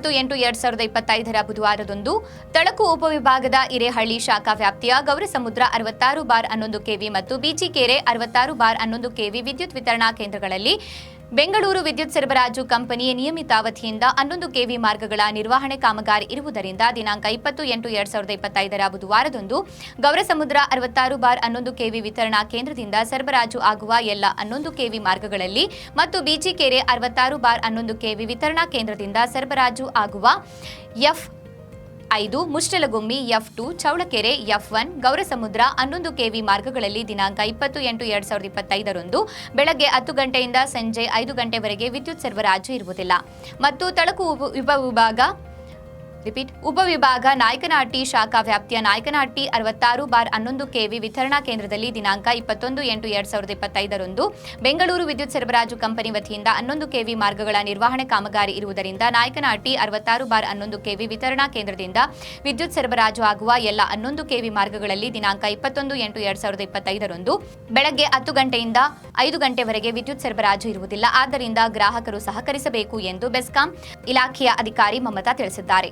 20/8/2025 ಬುಧವಾರದಂದು ತಳಕು ಉಪವಿಭಾಗದ ಹಿರೇಹಳ್ಳಿ ಶಾಖಾ ವ್ಯಾಪ್ತಿಯ ಗೌರಸಮುದ್ರ 66/11 ಕೆವಿ ಮತ್ತು ಬಿಜಿಕೆರೆ 66/11 ಕೆವಿ ವಿದ್ಯುತ್ ವಿತರಣಾ ಕೇಂದ್ರಗಳಲ್ಲಿ ಬೆಂಗಳೂರು ವಿದ್ಯುತ್ ಸರಬರಾಜು ಕಂಪನಿಯ ನಿಯಮಿತಾವಧಿಯಿಂದ 11 ಕೆವಿ ಮಾರ್ಗಗಳ ನಿರ್ವಹಣೆ ಕಾಮಗಾರಿ ಇರುವುದರಿಂದ ದಿನಾಂಕ 20/8/2025 ಬುಧವಾರದಂದು ಗೌರಸಮುದ್ರ 66/11 ಕೆವಿ ವಿತರಣಾ ಕೇಂದ್ರದಿಂದ ಸರಬರಾಜು ಆಗುವ ಎಲ್ಲ 11 ಕೆವಿ ಮಾರ್ಗಗಳಲ್ಲಿ ಮತ್ತು ಬಿಜಿಕೆರೆ 66/11 ಕೆವಿ ವಿತರಣಾ ಕೇಂದ್ರದಿಂದ ಸರಬರಾಜು ಆಗುವ F5 ಮುಷ್ಟಲಗುಮ್ಮಿ F2 ಚೌಳಕೆರೆ F1 Gowrasamudra 11 KV ಮಾರ್ಗಗಳಲ್ಲಿ ದಿನಾಂಕ 20/8/2025 ರಂದು ಬೆಳಗ್ಗೆ 10 ಗಂಟೆಯಿಂದ ಸಂಜೆ 5 ಗಂಟೆವರೆಗೆ ವಿದ್ಯುತ್ ಸರಬರಾಜು ಇರುವುದಿಲ್ಲ ಮತ್ತು ತಳಕು ಉಪವಿಭಾಗ ನಾಯಕನಹಟ್ಟಿ ಶಾಖಾ ವ್ಯಾಪ್ತಿಯ ನಾಯಕನಹಟ್ಟಿ 66/11 ಕೆವಿ ವಿತರಣಾ ಕೇಂದ್ರದಲ್ಲಿ ದಿನಾಂಕ 21/8/2025 ರಂದು ಬೆಂಗಳೂರು ವಿದ್ಯುತ್ ಸರಬರಾಜು ಕಂಪನಿ ವತಿಯಿಂದ 11 ಕೆವಿ ಮಾರ್ಗಗಳ ನಿರ್ವಹಣೆ ಕಾಮಗಾರಿ ಇರುವುದರಿಂದ ನಾಯಕನಹಟ್ಟಿ 66/11 ಕೆವಿ ವಿತರಣಾ ಕೇಂದ್ರದಿಂದ ವಿದ್ಯುತ್ ಸರಬರಾಜು ಆಗುವ ಎಲ್ಲ 11 ಕೆವಿ ಮಾರ್ಗಗಳಲ್ಲಿ ದಿನಾಂಕ 21/8/2025 ರಂದು ಬೆಳಗ್ಗೆ 10 ಗಂಟೆಯಿಂದ 5 ಗಂಟೆವರೆಗೆ ವಿದ್ಯುತ್ ಸರಬರಾಜು ಇರುವುದಿಲ್ಲ. ಆದ್ದರಿಂದ ಗ್ರಾಹಕರು ಸಹಕರಿಸಬೇಕು ಎಂದು ಬೆಸ್ಕಾಂ ಇಲಾಖೆಯ ಅಧಿಕಾರಿ ಮಮತಾ ತಿಳಿಸಿದ್ದಾರೆ.